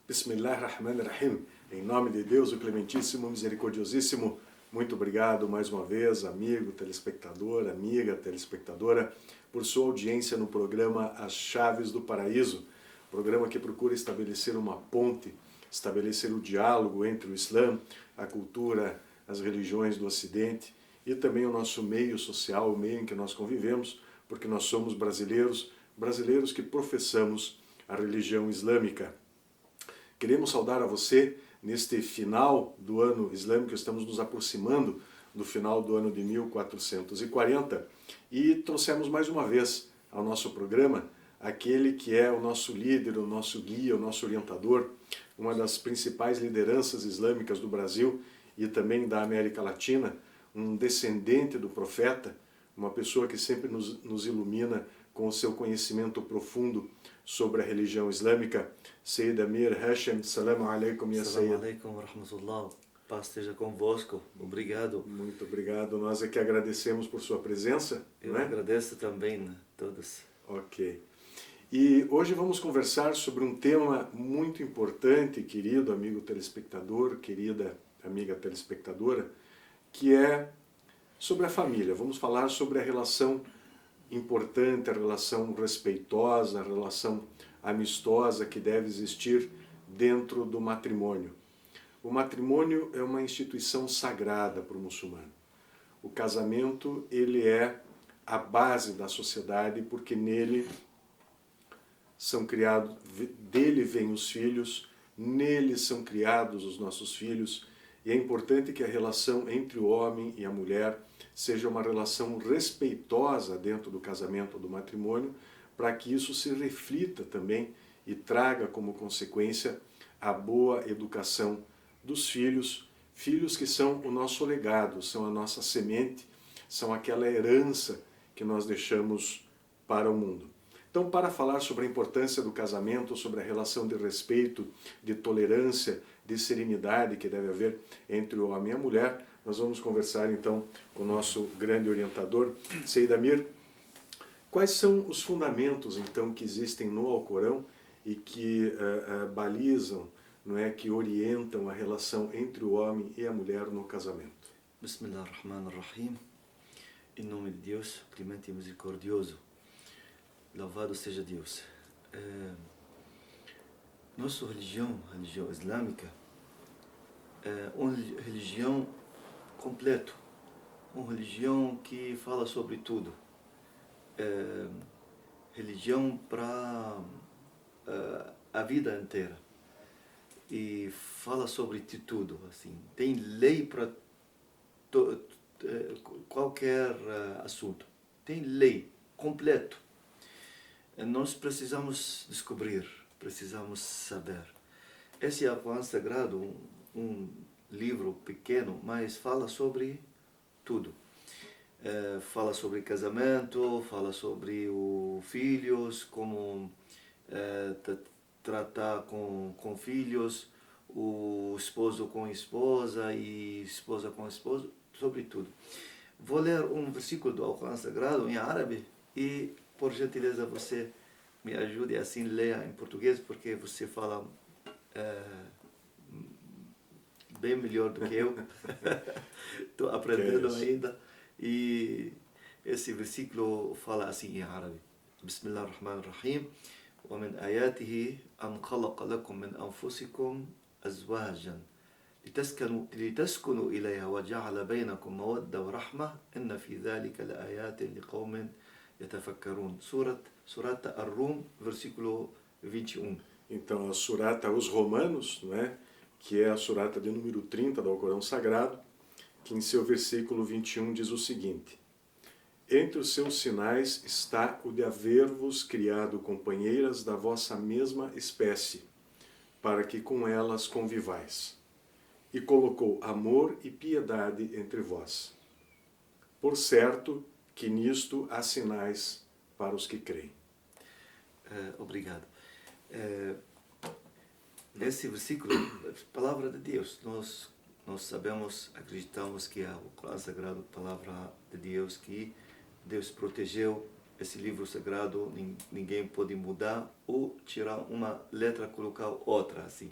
Bismillah ar-Rahman ar-Rahim. Em nome de Deus, o Clementíssimo, Misericordiosíssimo, muito obrigado mais uma vez, amigo, telespectador, amiga, telespectadora, por sua audiência no programa As Chaves do Paraíso, programa que procura estabelecer uma ponte, estabelecer o diálogo entre o Islã, a cultura, as religiões do Ocidente e também o nosso meio social, o meio em que nós convivemos, porque nós somos brasileiros, brasileiros que professamos a religião islâmica. Queremos saudar a você neste final do ano islâmico, estamos nos aproximando do final do ano de 1440 e trouxemos mais uma vez ao nosso programa aquele que é o nosso líder, o nosso guia, o nosso orientador, uma das principais lideranças islâmicas do Brasil e também da América Latina, um descendente do profeta, uma pessoa que sempre nos ilumina com o seu conhecimento profundo sobre a religião islâmica. Sayyid Amir Hashem, salam alaikum ya Sayyid. Salam alaikum wa rahmatullah. Paz esteja convosco. Obrigado. Muito obrigado. Nós é que agradecemos por sua presença. Eu agradeço também a todos. Ok. E hoje vamos conversar sobre um tema muito importante, querido amigo telespectador, querida amiga telespectadora, que é sobre a família. Vamos falar sobre a relação importante, a relação respeitosa, a relação amistosa que deve existir dentro do matrimônio. O matrimônio é uma instituição sagrada para o muçulmano. O casamento, ele é a base da sociedade, porque nele são criados, dele vêm os filhos, nele são criados os nossos filhos, e é importante que a relação entre o homem e a mulher seja uma relação respeitosa dentro do casamento, do matrimônio, para que isso se reflita também e traga como consequência a boa educação dos filhos, filhos que são o nosso legado, são a nossa semente, são aquela herança que nós deixamos para o mundo. Então, para falar sobre a importância do casamento, sobre a relação de respeito, de tolerância, de serenidade que deve haver entre o homem e a mulher, nós vamos conversar então com o nosso grande orientador, Sayyid Amir. Quais são os fundamentos então que existem no Alcorão e que balizam, não é, que orientam a relação entre o homem e a mulher no casamento? Bismillah ar-Rahman ar-Rahim. Em nome de Deus, clemente e misericordioso. Louvado seja Deus. Nossa religião, a religião islâmica, é uma religião completa, uma religião que fala sobre tudo. Religião para a vida inteira. E fala sobre tudo, assim. Tem lei para qualquer assunto. Tem lei completo. Nós precisamos descobrir, precisamos saber. Esse é o Alcorão Sagrado, um livro pequeno, mas fala sobre tudo. Fala sobre casamento, fala sobre os filhos, como tratar com filhos, o esposo com esposa e esposa com esposo, sobre tudo. Vou ler um versículo do Alcorão Sagrado em árabe e, por gentileza, você me ajude assim a ler em português, porque você fala bem melhor do que eu. Estou aprendendo ainda. E esse versículo fala assim em árabe. Bismillah ar-Rahman ar-Rahim. ومن آياته أن خلق لكم من أنفسكم أزواجا لتسكنوا إليها وجعل بينكم مودة ورحمة إن في ذلك لآيات لقوم يتفكرون. Surata Ar-Rum, versículo 21. Então, a surata aos Romanos, não é? Que é a surata de número 30 do Alcorão Sagrado, que em seu versículo 21 diz o seguinte: entre os seus sinais está o de haver-vos criado companheiras da vossa mesma espécie, para que com elas convivais. E colocou amor e piedade entre vós. Por certo que nisto há sinais para os que creem. Obrigado. esse versículo é a palavra de Deus. Nós sabemos, acreditamos que é o Corão Sagrado, a palavra de Deus, que Deus protegeu esse livro sagrado, ninguém pode mudar ou tirar uma letra, colocar outra, assim.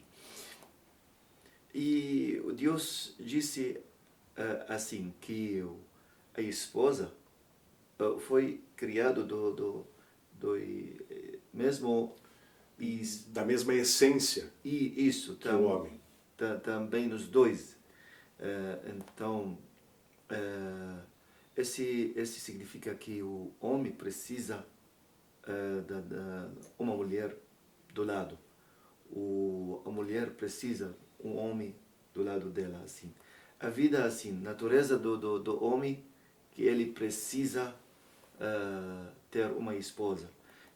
E Deus disse assim, que a esposa foi criado do mesmo... Da mesma essência E isso, que o homem. Também nos dois. Então, esse significa que o homem precisa uma mulher do lado. A mulher precisa um homem do lado dela, assim. A vida, assim, natureza do homem, que ele precisa ter uma esposa.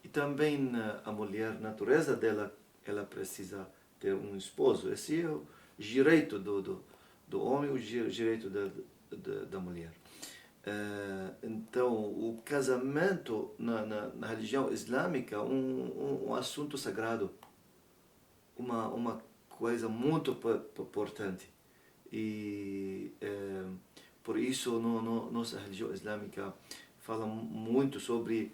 E também a mulher, natureza dela, ela precisa ter um esposo. Esse é o direito do homem, o direito da mulher. Então, o casamento na religião islâmica é um assunto sagrado, uma coisa muito importante. E por isso, nossa religião islâmica fala muito sobre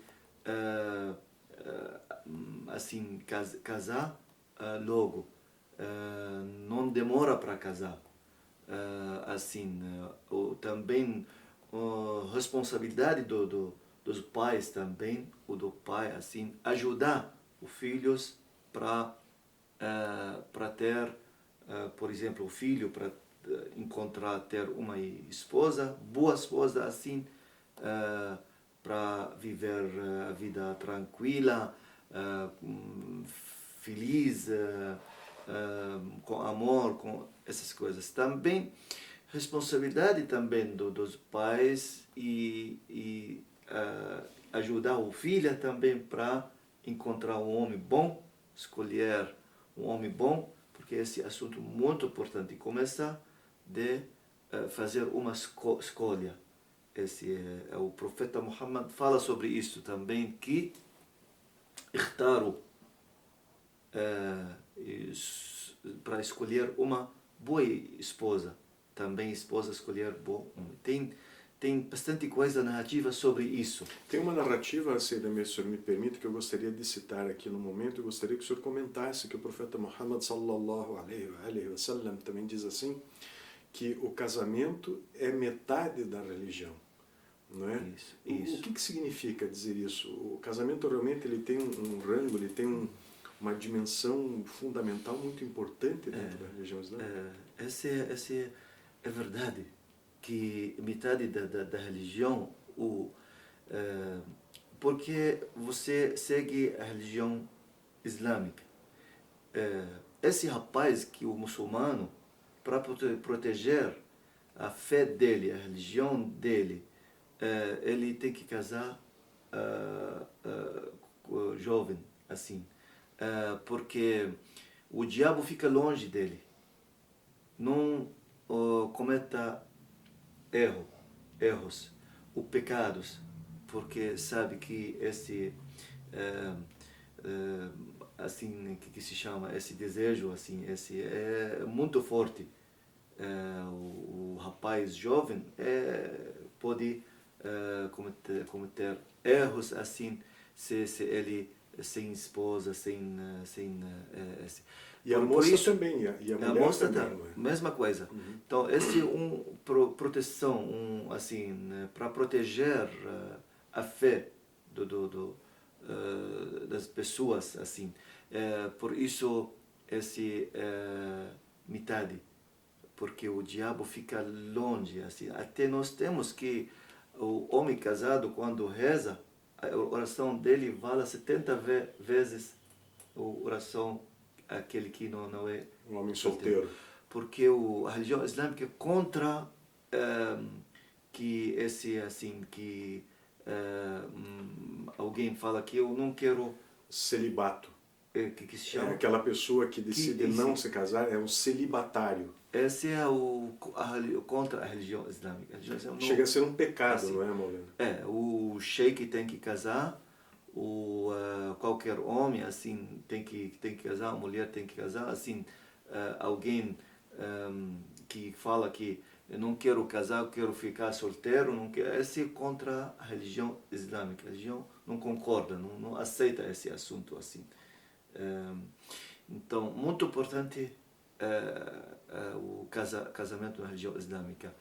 assim, casar logo, não demora para casar, assim, também responsabilidade dos pais também, o do pai, assim, ajudar os filhos para ter, por exemplo, o filho para ter uma esposa, boa esposa, assim, para viver a vida tranquila, feliz, com amor, com essas coisas. Também responsabilidade também dos pais e ajudar o filho também para encontrar um homem bom, escolher um homem bom, porque esse assunto muito importante. Começa de fazer uma escolha. O profeta Muhammad fala sobre isso também, que اختاروا para escolher uma boa esposa. Também esposa escolher bom. Tem bastante coisa narrativa sobre isso. Tem uma narrativa, se o senhor me permite, que eu gostaria de citar aqui no momento. Eu gostaria que o senhor comentasse que o profeta Muhammad sallallahu alaihi wa sallam também diz assim, que o casamento é metade da religião. Não é? Isso. O que significa dizer isso? O casamento realmente ele tem um rango, ele tem uma dimensão fundamental muito importante dentro da religião islâmica. Essa é verdade, que metade da religião, porque você segue a religião islâmica. Esse rapaz, que o muçulmano, para proteger a fé dele, a religião dele, ele tem que casar jovem, assim, porque o diabo fica longe dele, não cometa erros, os pecados, porque sabe que esse assim, que se chama, esse desejo, assim, esse é muito forte. O rapaz jovem pode cometer erros, assim, se ele sem esposa, e a moça também, e a mulher moça também, mesma coisa. Uhum. Então, esse é proteção, assim, para proteger a fé das pessoas, assim. Por isso, esse metade, porque o diabo fica longe, assim. Até nós temos que o homem casado, quando reza, a oração dele vale 70 vezes a oração aquele que não é um homem solteiro. Porque a religião islâmica é contra que esse, assim, que alguém fala que eu não quero... Celibato. Que se chama? Aquela pessoa que decide não se casar é um celibatário. Esse é contra a religião islâmica. Chega a ser um pecado, assim, não é, Maulana? O sheik tem que casar, qualquer homem assim tem que casar, a mulher tem que casar, assim alguém que fala que eu não quero casar, eu quero ficar solteiro, não quero, esse é contra a religião islâmica. A religião não concorda, não aceita esse assunto assim. Então, muito importante o casamento na religião islâmica.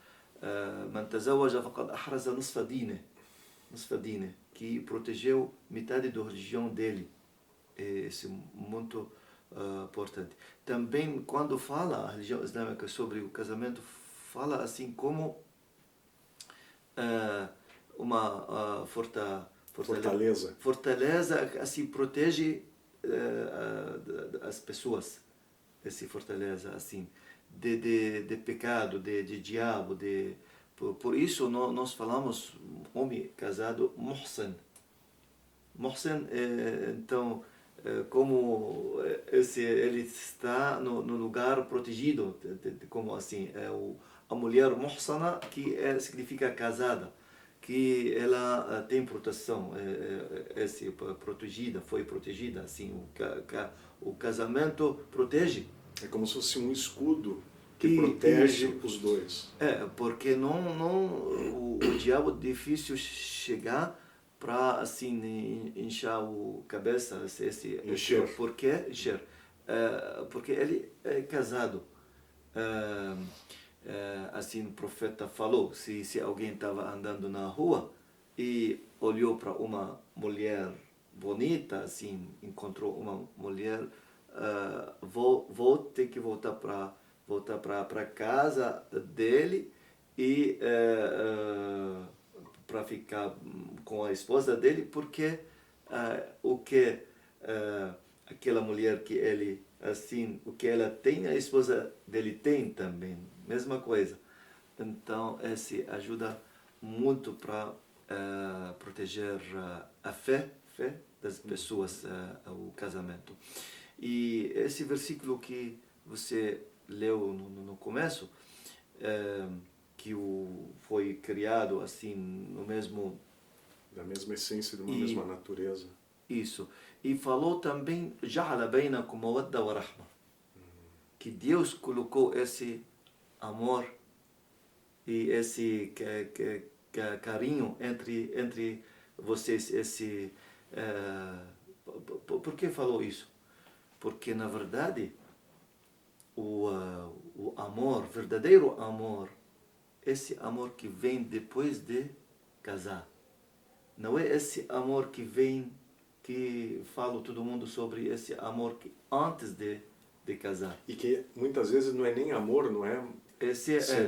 من تزوج فقد أحرز نصف دينه, que protegeu metade da religião dele. Isso é muito importante. Também, quando fala a religião islâmica sobre o casamento, fala assim como uma fortaleza, assim, protege as pessoas. Essa fortaleza, assim, de pecado, de diabo, por isso nós falamos homem casado, muhsin. Muhsin, então, como ele está no lugar protegido, como assim, a mulher muhsana, que significa casada, que ela tem proteção, protegida, foi protegida, assim, o casamento protege. É como se fosse um escudo que protege os dois. Porque o diabo é difícil chegar para assim inchar a cabeça, encher. Por quê? Encher. Porque ele é casado. Assim o profeta falou, se alguém estava andando na rua e olhou para uma mulher bonita, assim, encontrou uma mulher, vou ter que voltar para casa dele e para ficar com a esposa dele, porque o que aquela mulher que ele assim, o que ela tem, a esposa dele tem também, mesma coisa. Então, esse ajuda muito para proteger a fé das pessoas, o casamento. E esse versículo que você leu no começo, que foi criado assim no mesmo, da mesma essência, de uma mesma natureza. Isso. E falou também جعل بينكم مودة ورحمة, que Deus colocou esse amor e esse carinho entre vocês. Por que falou isso? Porque na verdade o amor, verdadeiro amor, esse amor que vem depois de casar, não é esse amor que vem, que fala todo mundo sobre esse amor que antes de casar. E que muitas vezes não é nem amor, não é?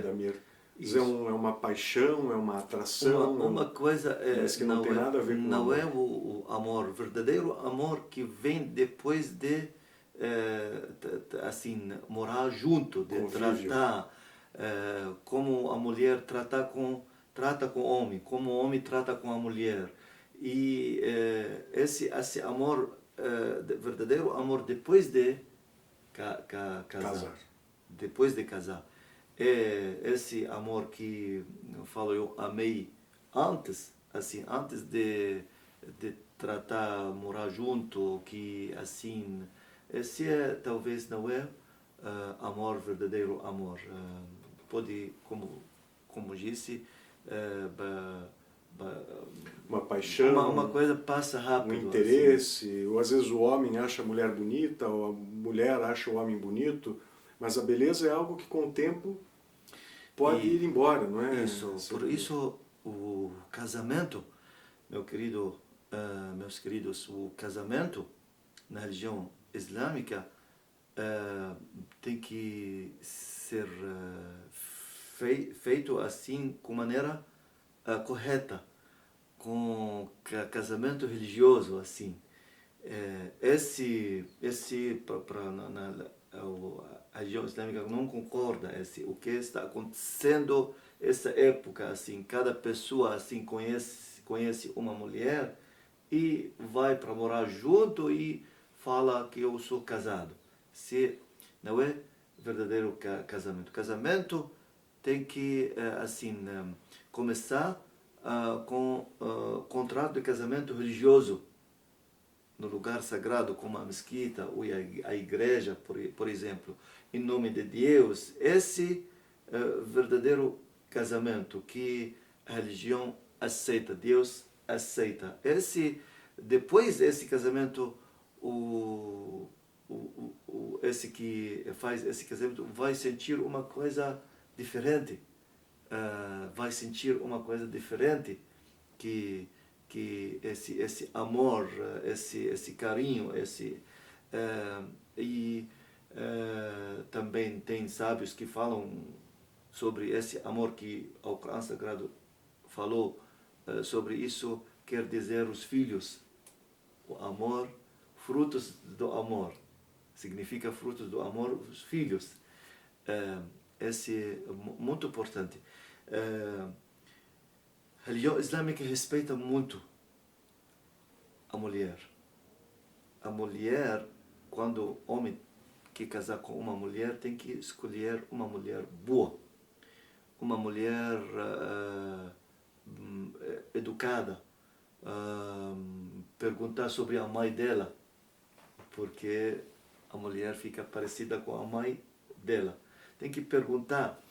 Damir. É uma paixão, é uma atração. Uma coisa mas que não tem nada a ver com não amor. é o amor, verdadeiro amor que vem depois de assim, morar junto, de convívio. Tratar como a mulher trata com o homem, como o homem trata com a mulher. E esse amor, verdadeiro amor depois de casar. Depois de casar. É esse amor que eu falo, eu amei antes, assim, antes de tratar, morar junto, que assim, esse talvez não é amor, verdadeiro amor. Pode, como disse, uma paixão, uma coisa passa rápido, um interesse, assim. Ou às vezes o homem acha a mulher bonita, ou a mulher acha o homem bonito, mas a beleza é algo que com o tempo pode ir embora, não é? Isso, por isso o casamento, meus queridos, o casamento na religião islâmica tem que ser feito assim, com maneira correta, com casamento religioso, assim. A religião islâmica não concorda o que está acontecendo essa época, assim, cada pessoa assim conhece uma mulher e vai para morar junto e fala que eu sou casado. Se não é verdadeiro casamento. Casamento tem que assim começar com contrato de casamento religioso, no lugar sagrado, como a mesquita ou a igreja, por exemplo, em nome de Deus, esse verdadeiro casamento que a religião aceita, Deus aceita. Depois desse casamento, esse que faz esse casamento vai sentir uma coisa diferente, vai sentir uma coisa diferente que esse amor, esse carinho, também tem sábios que falam sobre esse amor que o Corão Sagrado falou sobre isso, quer dizer os filhos, o amor, frutos do amor, significa frutos do amor, os filhos. Esse é muito importante. A religião islâmica respeita muito a mulher. A mulher, quando o homem quer casar com uma mulher, tem que escolher uma mulher boa, uma mulher educada, perguntar sobre a mãe dela, porque a mulher fica parecida com a mãe dela. Tem que perguntar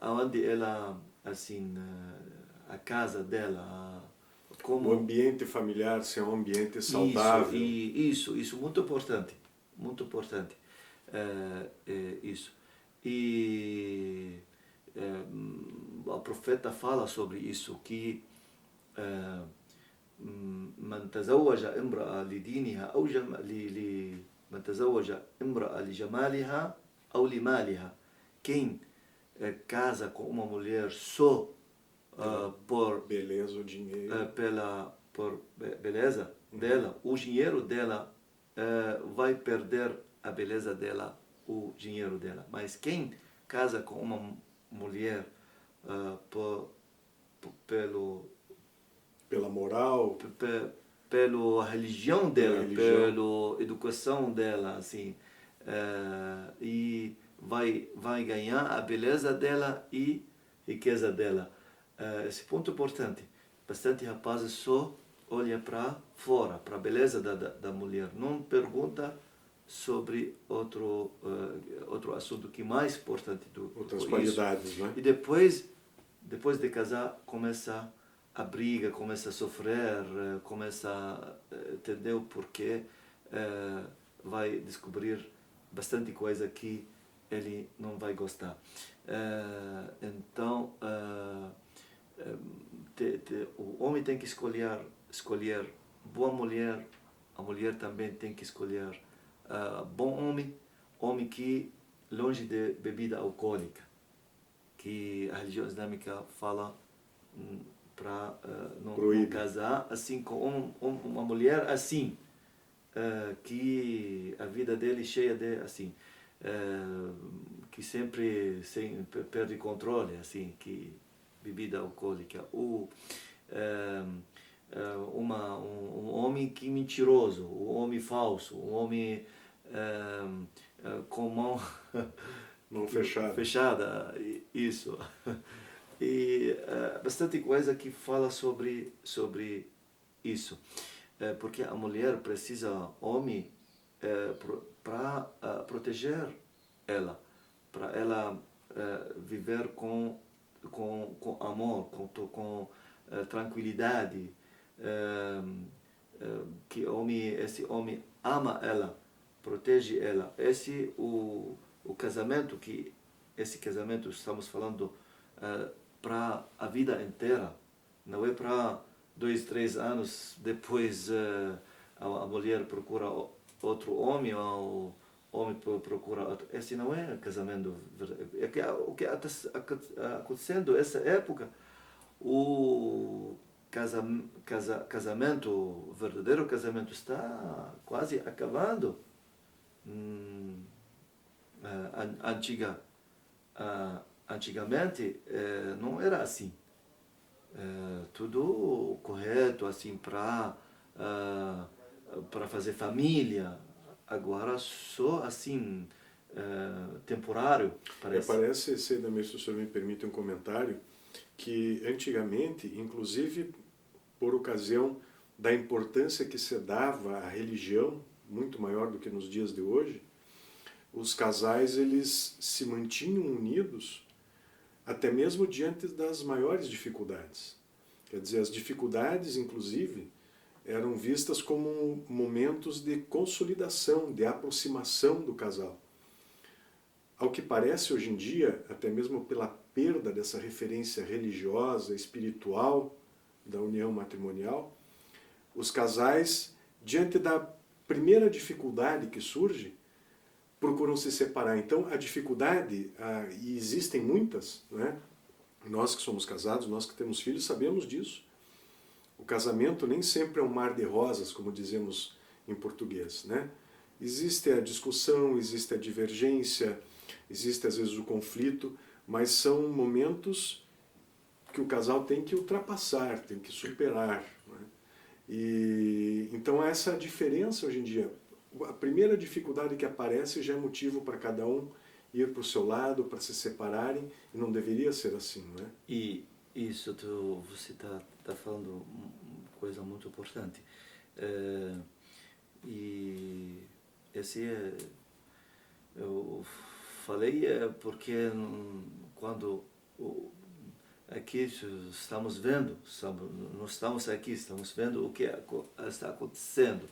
aonde ela, assim, a casa dela, como... O ambiente familiar, se é um ambiente saudável. Isso, muito importante, muito importante. Isso. E o profeta fala sobre isso, que من تزوج امرأة لدينها أو من تزوج امرأة لجمالها أو لمالها. Quem casa com uma mulher só por beleza ou dinheiro, por beleza dela, o dinheiro dela vai perder a beleza dela, o dinheiro dela. Mas quem casa com uma mulher pela moral, pela religião dela, pela educação dela, assim, e vai ganhar a beleza dela e riqueza dela. Esse ponto é importante. Bastante rapazes só olham para fora, para a beleza da mulher. Não pergunta sobre outro assunto que é mais importante do outras qualidades, né? E depois de casar, começa a briga, começa a sofrer, começa a entender o porquê, vai descobrir bastante coisa que ele não vai gostar. Então, o homem tem que escolher boa mulher, a mulher também tem que escolher bom homem que longe de bebida alcoólica, que a religião islâmica fala para não casar assim com uma mulher assim, que a vida dele cheia de assim, que sempre perde controle, assim, que bebida alcoólica, ou um homem que mentiroso, um homem falso, um homem com mão fechada, isso. E bastante coisa que fala sobre isso, porque a mulher precisa homem para proteger ela, para ela viver com amor, com tranquilidade, que esse homem ama ela, protege ela. Esse o casamento, que esse casamento estamos falando para a vida inteira, não é para 2, 3 anos depois a mulher procura outro homem ou o homem procura outro. Esse não é casamento. O que está acontecendo nessa época, o casamento, o verdadeiro casamento está quase acabando. Antigamente não era assim, tudo correto assim para fazer família. Agora só assim temporário, parece. Parece ser, também, se o senhor me permite um comentário, que antigamente, inclusive por ocasião da importância que se dava à religião, muito maior do que nos dias de hoje, os casais eles se mantinham unidos até mesmo diante das maiores dificuldades. Quer dizer, as dificuldades, inclusive, eram vistas como momentos de consolidação, de aproximação do casal. Ao que parece hoje em dia, até mesmo pela perda dessa referência religiosa, espiritual da união matrimonial, os casais, diante da primeira dificuldade que surge, procuram se separar. Então, a dificuldade, e existem muitas, né? Nós que somos casados, nós que temos filhos, sabemos disso. O casamento nem sempre é um mar de rosas, como dizemos em português, né? Existe a discussão, existe a divergência, existe às vezes o conflito, mas são momentos que o casal tem que ultrapassar, tem que superar, né? E então essa diferença hoje em dia, a primeira dificuldade que aparece já é motivo para cada um ir para o seu lado, para se separarem, e não deveria ser assim, não é? E isso você tá falando uma coisa muito importante. E esse eu falei porque quando aqui estamos vendo, não estamos aqui, estamos vendo o que está acontecendo.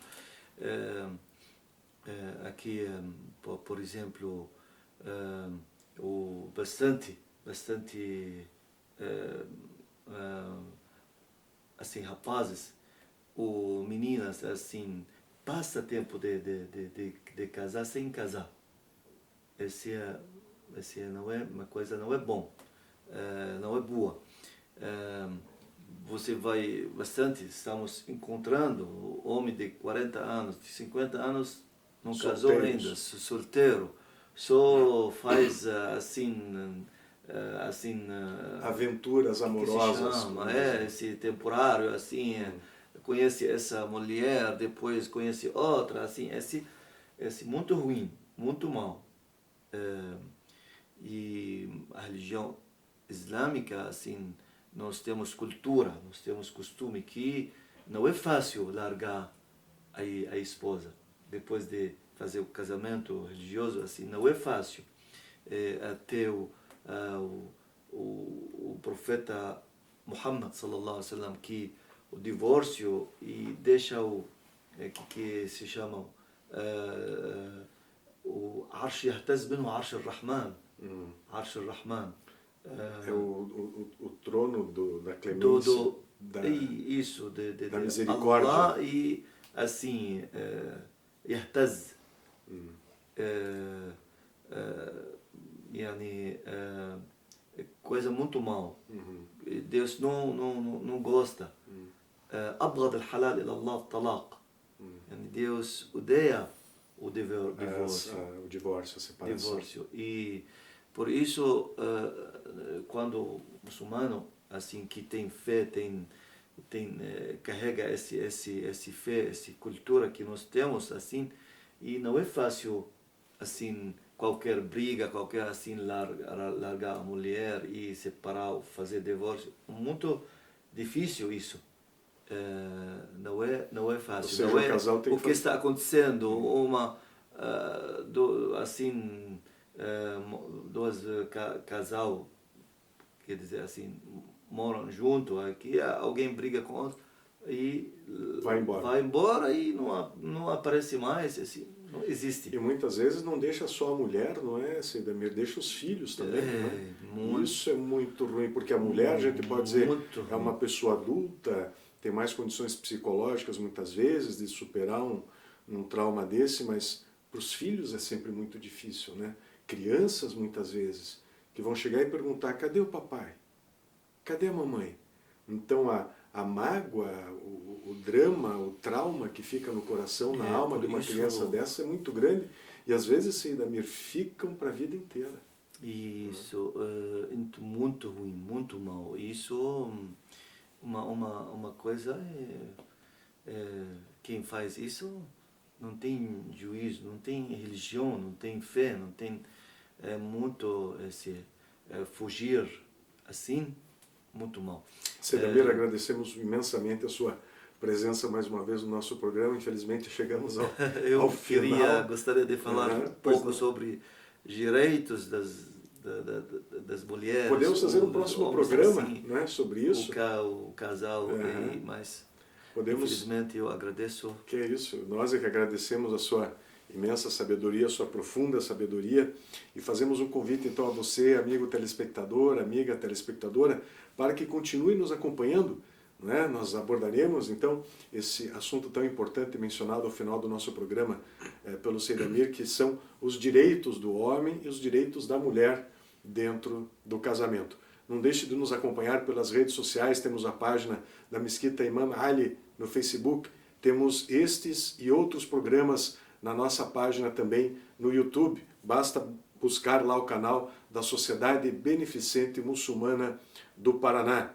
Aqui, por exemplo, o bastante assim, rapazes ou meninas assim passa tempo de casar sem casar. Esse não é uma coisa, não é bom, não é boa. Você vai bastante, estamos encontrando homem de 40 anos, de 50 anos, não casou ainda, solteiro, só faz assim aventuras amorosas. Que se chama, esse temporário, assim, conhece essa mulher, depois conhece outra, assim, esse muito ruim, muito mal. E a religião islâmica, assim, nós temos cultura, nós temos costume que não é fácil largar a esposa depois de fazer o casamento religioso, assim, não é fácil. Até o profeta Muhammad sallallahu alaihi wasallam, que o divórcio e deixa o que se chama o Arsh yahtaz minhu Arsh al-Rahman. Arsh al-Rahman. É o trono da clemência, da misericórdia. Allah, e assim, yahtaz. Yani, coisa muito mal. Deus não gosta. أبغض الحلال إلى الله الطلاق. Yani Deus odeia o divórcio. O divórcio, a separação. Divórcio. E por isso, quando o muçulmano assim que tem fé, carrega esse fé, essa cultura que nós temos, assim, e não é fácil assim qualquer briga, qualquer assim largar a mulher e separar, fazer divórcio, muito difícil isso. Não é fácil. Ou seja, não é o casal tem o que está acontecendo, dois casal, quer dizer assim, moram junto, aqui alguém briga com outro e vai embora e não aparece mais, assim, não existe. E muitas vezes não deixa só a mulher, não é, Seidamir? Deixa os filhos também, não é? Isso é muito ruim, porque a mulher, a gente pode dizer, é uma pessoa adulta, tem mais condições psicológicas muitas vezes de superar um trauma desse, mas para os filhos é sempre muito difícil, né? Crianças muitas vezes que vão chegar e perguntar: cadê o papai? Cadê a mamãe? Então a mágoa, o drama, o trauma que fica no coração, na alma de uma criança dessa é muito grande, e às vezes, Seidamir, ficam para a vida inteira. Isso, muito ruim, muito mal. Isso, uma coisa quem faz isso não tem juízo, não tem religião, não tem fé, não tem muito fugir assim, muito mal. Seidamir, agradecemos imensamente a sua presença mais uma vez no nosso programa. Infelizmente chegamos ao final. Gostaria de falar um pouco sobre direitos das mulheres. Podemos fazer um próximo programa, assim, né, sobre isso. O casal, mas infelizmente eu agradeço. Que é isso, nós é que agradecemos a sua imensa sabedoria, a sua profunda sabedoria, e fazemos um convite então a você, amigo telespectador, amiga telespectadora, para que continue nos acompanhando. Né? Nós abordaremos então esse assunto tão importante mencionado ao final do nosso programa pelo Seidamir, que são os direitos do homem e os direitos da mulher dentro do casamento. Não deixe de nos acompanhar pelas redes sociais, temos a página da Mesquita Imam Ali no Facebook, temos estes e outros programas na nossa página também no YouTube, basta buscar lá o canal da Sociedade Beneficente Muçulmana do Paraná.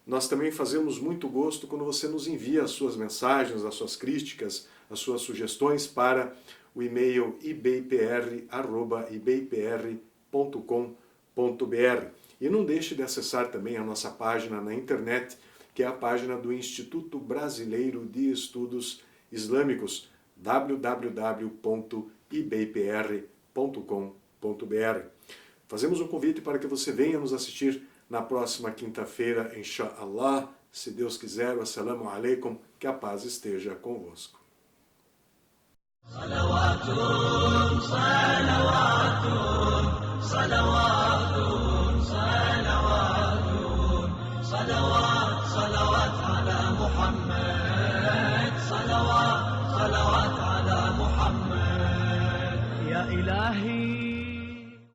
Nós também fazemos muito gosto quando você nos envia as suas mensagens, as suas críticas, as suas sugestões para o e-mail ibpr@ibpr.com.br. E não deixe de acessar também a nossa página na internet, que é a página do Instituto Brasileiro de Estudos Islâmicos, www.ibpr.com.br. Fazemos um convite para que você venha nos assistir na próxima quinta-feira, inshallah, se Deus quiser. Assalamu alaikum, que a paz esteja convosco. Salawatun, salawatun, salawatun.